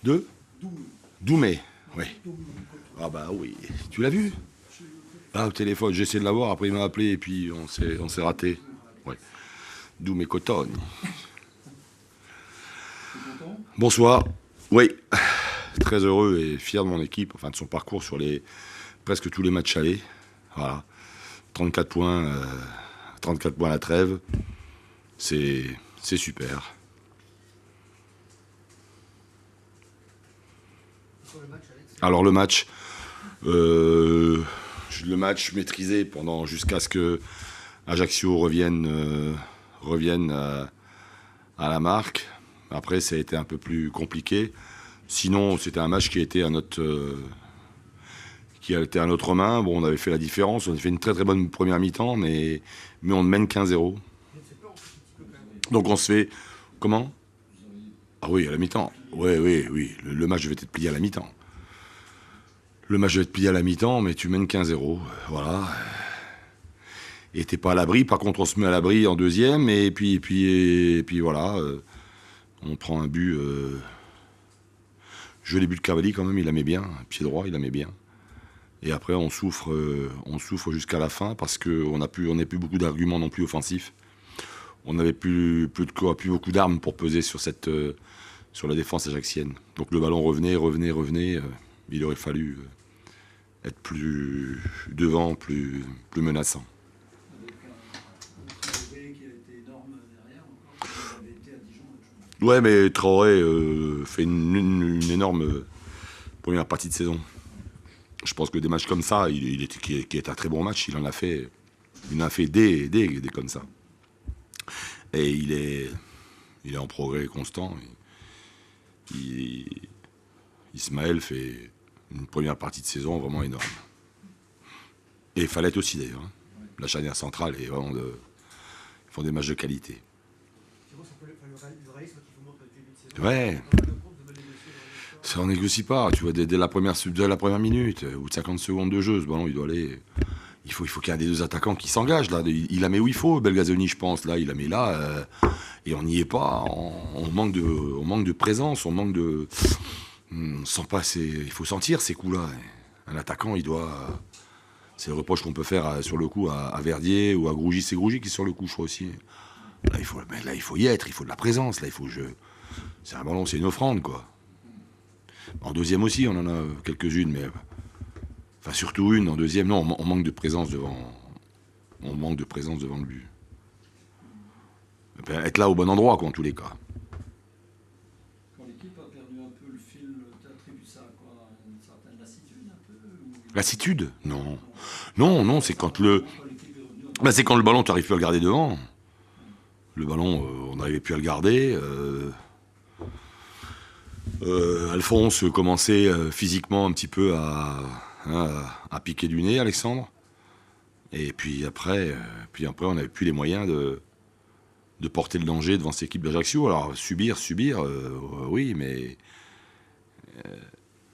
De Doumé, oui. Ah bah oui, tu l'as vu? Ah, au téléphone, j'ai essayé de l'avoir, après il m'a appelé et puis on s'est raté. Ouais. Doumé Coton. Bonsoir. Oui, très heureux et fier de mon équipe, enfin de son parcours sur presque tous les matchs allés. Voilà. 34 points, 34 points à la trêve. C'est super. Alors euh, le match maîtrisé jusqu'à ce que Ajaccio revienne à la marque. Après, ça a été un peu plus compliqué. Sinon, c'était un match qui a été à notre main. Bon, on avait fait la différence. On a fait une très très bonne première mi-temps, mais on mène 15-0. Donc on se fait... Comment? Ah oui, à la mi-temps. Oui, oui, oui. Le match devait être plié à la mi-temps. Le match devait être plié à la mi-temps, mais tu mènes 15-0. Voilà. Et t'es pas à l'abri. Par contre, on se met à l'abri en deuxième. Et puis voilà. On prend un but. Joli but de Cavalli quand même. Il la met bien. Pied droit, il la met bien. Et après, on souffre jusqu'à la fin parce qu'on n'a plus beaucoup d'arguments non plus offensifs. On n'avait plus beaucoup d'armes pour peser sur la défense ajaxienne. Donc le ballon revenait. Il aurait fallu être plus devant, plus menaçant. Ouais, mais Traoré fait une énorme première partie de saison. Je pense que des matchs comme ça, qui est un très bon match, il en a fait des comme ça. Et il est en progrès constant. Ismaël fait une première partie de saison vraiment énorme. Et Fallette aussi d'ailleurs. Hein. La charnière centrale est vraiment ils font des matchs de qualité. Ouais. Ça en négocie pas. Tu vois, dès la première minute, ou de 50 secondes de jeu, ce ballon, il doit aller. Il faut qu'il y ait un des deux attaquants qui s'engage là. Il la met où il faut, Belgazoni, je pense. Là, il la met là, et on n'y est pas. On manque de présence, on manque de. On sent pas. Il faut sentir ces coups-là. Un attaquant, il doit. C'est le reproche qu'on peut faire sur le coup à Verdier ou à Grougy. C'est Grougy qui est sur le coup, je crois aussi. Là, il faut y être. Il faut de la présence. Là, il faut. C'est un ballon, c'est une offrande, quoi. En deuxième aussi, on en a quelques-unes, mais. Enfin, surtout une en deuxième. Non, on manque de présence devant. On manque de présence devant le but. Être là au bon endroit, quoi, en tous les cas. Quand l'équipe a perdu un peu le fil, t'attribues ça à quoi? Une certaine lassitude, un peu Lassitude? Non. Non, c'est quand le. C'est quand le ballon, tu n'arrives plus à le garder devant. Le ballon, on n'arrivait plus à le garder. Alphonse commençait physiquement un petit peu à piquer du nez, Alexandre. Et puis après, on n'avait plus les moyens de porter le danger devant cette équipe d'Ajaccio. Alors subir, oui, mais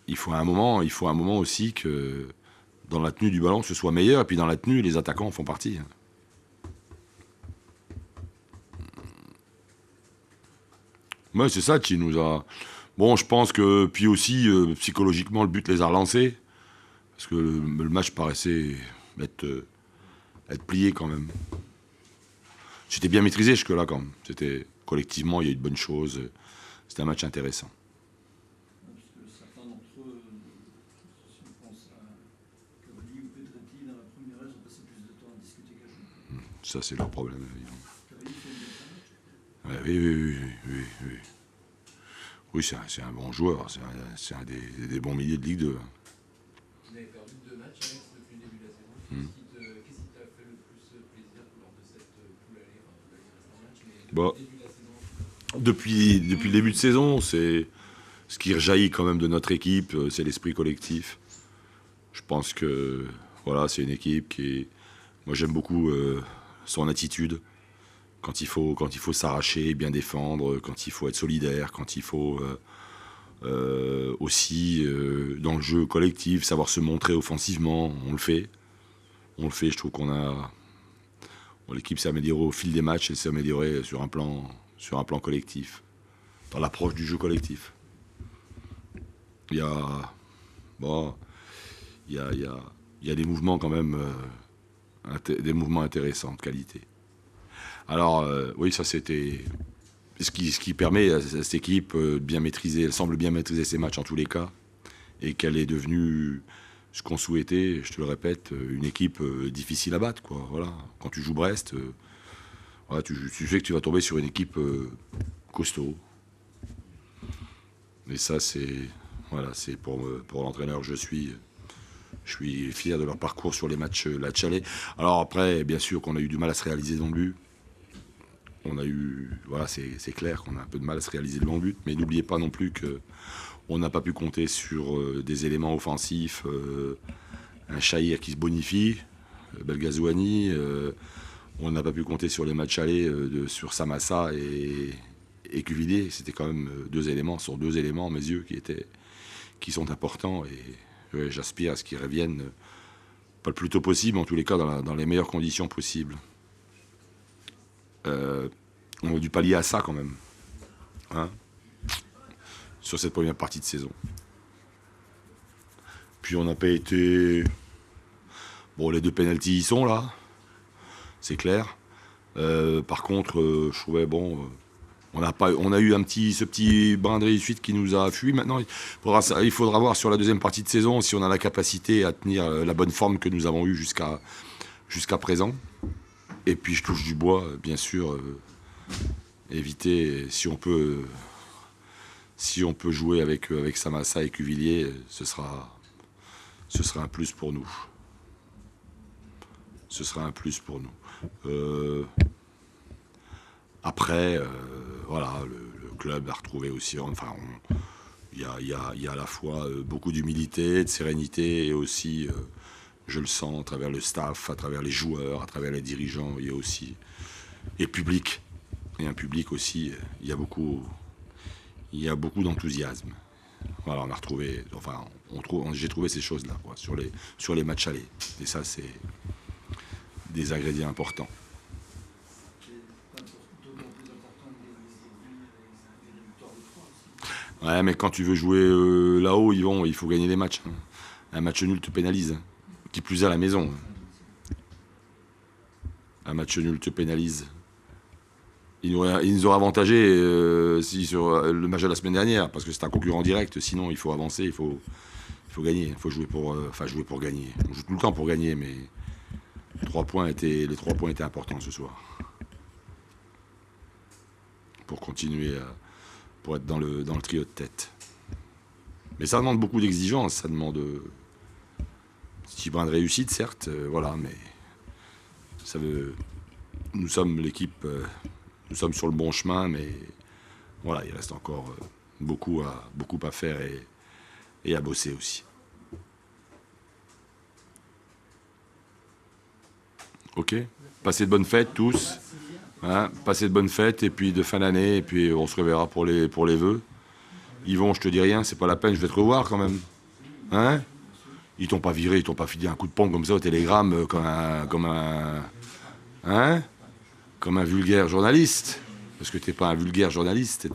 il faut un moment aussi que dans la tenue du ballon, ce soit meilleur. Et puis dans la tenue, les attaquants en font partie. Ouais, c'est ça qui nous a... Bon, je pense que, puis aussi, psychologiquement, le but les a relancés. Parce que le match paraissait être plié quand même. C'était bien maîtrisé jusque-là quand même. Collectivement, il y a eu de bonnes choses. C'était un match intéressant. parce que certains d'entre eux, si on pense à Cavalli ou Pedretti, dans la première heure, ils ont passé plus de temps à discuter qu'à jouer. Ça, c'est leur problème. Cavalli fait une bonne match. Ouais, oui. Oui, c'est un bon joueur. C'est un des bons milieux de Ligue 2. Vous avez perdu 2 matchs, Alex, depuis le début de la saison. Qu'est-ce qui t'a fait le plus plaisir lors de cette poule aller, enfin, poule aller reste un match, mais depuis Bon, le début de la saison? depuis le début de saison, c'est ce qui rejaillit quand même de notre équipe, c'est l'esprit collectif. Je pense que voilà, c'est une équipe moi, j'aime beaucoup son attitude. Quand il faut s'arracher, bien défendre, quand il faut être solidaire, quand il faut aussi, dans le jeu collectif, savoir se montrer offensivement, on le fait. Je trouve l'équipe s'est améliorée au fil des matchs et s'est améliorée sur un plan collectif, dans l'approche du jeu collectif. Il y a, bon, il y a des mouvements quand même, des mouvements intéressants de qualité. Alors, oui, ça c'était ce qui permet à cette équipe de bien maîtriser, elle semble bien maîtriser ses matchs en tous les cas, et qu'elle est devenue ce qu'on souhaitait, je te le répète, une équipe difficile à battre, quoi. Voilà. Quand tu joues Brest, voilà, tu sais que tu vas tomber sur une équipe costaud. Et ça, c'est voilà, c'est pour l'entraîneur que je suis. Je suis fier de leur parcours sur les matchs la Tchalé. Alors après, bien sûr qu'on a eu du mal à se réaliser devant le but. On a eu, voilà, c'est clair qu'on a un peu de mal à se réaliser devant le but, mais n'oubliez pas non plus que on n'a pas pu compter sur des éléments offensifs, un Chahir qui se bonifie, Belgazouani. On n'a pas pu compter sur les matchs allés sur Samassa et Cuvillier. C'était quand même deux éléments, à mes yeux, qui sont importants. Et ouais, j'aspire à ce qu'ils reviennent, pas le plus tôt possible, en tous les cas dans les meilleures conditions possibles. On a dû pallier à ça quand même, hein, sur cette première partie de saison. Puis on n'a pas été... Bon, les 2 pénaltys y sont là, c'est clair. Par contre, je trouvais, bon, on a eu ce petit brin de réussite qui nous a fui. Maintenant, il faudra voir sur la deuxième partie de saison si on a la capacité à tenir la bonne forme que nous avons eue jusqu'à présent. Et puis je touche du bois, bien sûr, éviter, si on peut jouer avec Samassa et Cuvillier, ce sera un plus pour nous. Ce sera un plus pour nous. Après, voilà, le club a retrouvé aussi, enfin, il y a à la fois beaucoup d'humilité, de sérénité, et aussi, je le sens à travers le staff, à travers les joueurs, à travers les dirigeants, il y a aussi, et public, et un public aussi, il y a beaucoup d'enthousiasme. Voilà, on a retrouvé, enfin, j'ai trouvé ces choses-là, quoi, sur les matchs allés, et ça, c'est des ingrédients importants. Ouais, mais quand tu veux jouer là-haut, il faut gagner des matchs. Hein. Un match nul te pénalise. Hein. Qui plus est à la maison. Un match nul te pénalise. Il nous aurait avantagé sur le match de la semaine dernière, parce que c'est un concurrent direct. Sinon, il faut avancer, il faut gagner. Il faut jouer pour gagner. On joue tout le temps pour gagner, mais les 3 points étaient importants ce soir. Pour continuer pour être dans le trio de tête. Mais ça demande beaucoup d'exigences, ça demande un petit brin de réussite, certes, voilà, mais nous sommes l'équipe, nous sommes sur le bon chemin, mais voilà, il reste encore beaucoup à faire et à bosser aussi. Ok, passez de bonnes fêtes tous. Hein, passez de bonnes fêtes et puis de fin d'année, et puis on se reverra pour les vœux. Yvon, je te dis rien, c'est pas la peine, je vais te revoir quand même. Hein? Ils t'ont pas viré, ils t'ont pas filé un coup de pompe comme ça au télégramme, comme un vulgaire journaliste. Parce que t'es pas un vulgaire journaliste,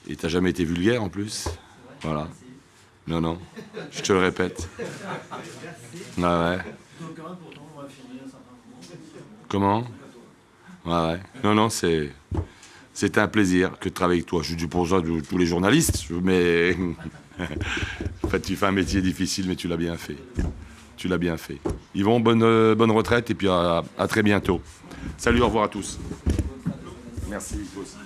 et t'as jamais été vulgaire en plus. Voilà. Non, je te le répète. Ah ouais. Comment? Ouais. Non, c'était un plaisir que de travailler avec toi. Je dis pour ça de tous les journalistes, mais en fait, tu fais un métier difficile, mais tu l'as bien fait. Yvon, bonne retraite et puis à très bientôt. Salut, au revoir à tous. Merci, toi aussi.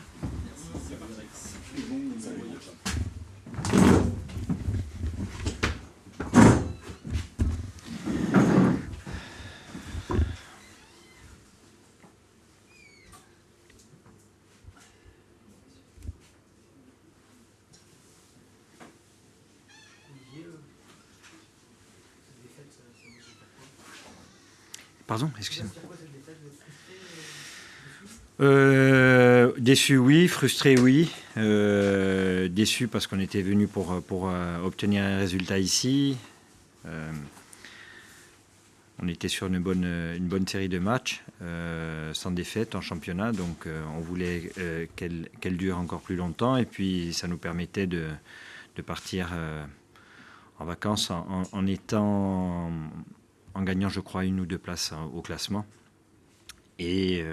Pardon, excusez-moi. Déçu, oui. Frustré, oui. Déçu parce qu'on était venu pour obtenir un résultat ici. On était sur une bonne série de matchs, sans défaite en championnat. Donc, on voulait qu'elle dure encore plus longtemps. Et puis, ça nous permettait de partir en vacances en gagnant, je crois, 1 ou 2 places au classement. Et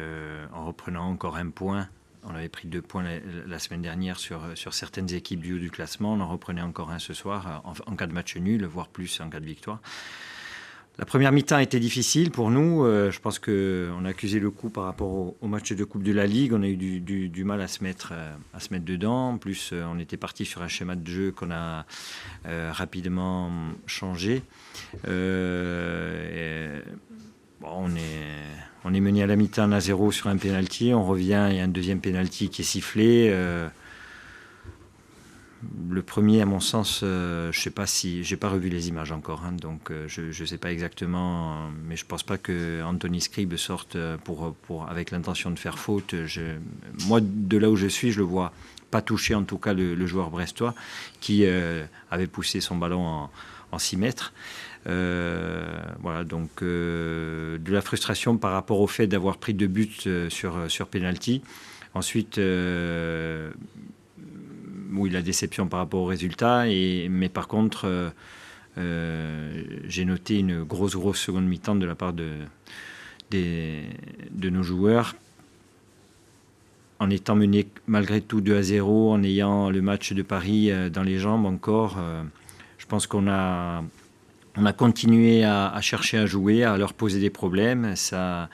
en reprenant encore 1 point. On avait pris 2 points la semaine dernière sur certaines équipes du haut du classement. On en reprenait encore 1 ce soir en cas de match nul, voire plus en cas de victoire. La première mi-temps a été difficile pour nous. Je pense qu'on a accusé le coup par rapport au match de Coupe de la Ligue. On a eu du mal à se mettre dedans. En plus, on était parti sur un schéma de jeu qu'on a rapidement changé. On est mené à la mi-temps 1-0 sur un pénalty. On revient, il y a un deuxième pénalty qui est sifflé. Le premier, à mon sens, je ne sais pas si... Je n'ai pas revu les images encore, donc je ne sais pas exactement, mais je ne pense pas que Anthony Scribe sorte avec l'intention de faire faute. Moi, de là où je suis, je le vois pas toucher, en tout cas, le joueur brestois, qui avait poussé son ballon en 6 mètres. Voilà, donc de la frustration par rapport au fait d'avoir pris 2 buts sur penalty. Ensuite, oui, la déception par rapport au résultat, mais par contre, j'ai noté une grosse seconde mi-temps de la part de nos joueurs, en étant menés malgré tout 2-0, en ayant le match de Paris dans les jambes encore. Je pense qu'on a continué à chercher à jouer, à leur poser des problèmes. Ça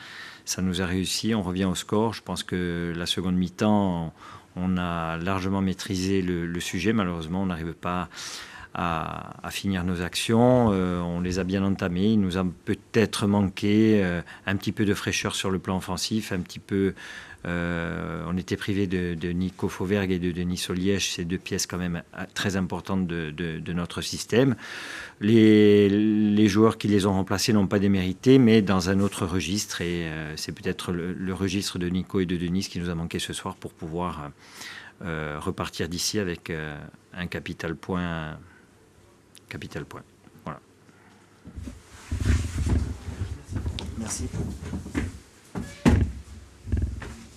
nous a réussi. On revient au score. Je pense que la seconde mi-temps, on a largement maîtrisé le sujet. Malheureusement, on n'arrive pas à finir nos actions. On les a bien entamées. Il nous a peut-être manqué un petit peu de fraîcheur sur le plan offensif, un petit peu... on était privé de Nico Fauvergue et de Denis Soliège, ces 2 pièces quand même très importantes de notre système. Les joueurs qui les ont remplacés n'ont pas démérité, mais dans un autre registre, et c'est peut-être le registre de Nico et de Denis qui nous a manqué ce soir pour pouvoir repartir d'ici avec un capital point. Voilà. Merci.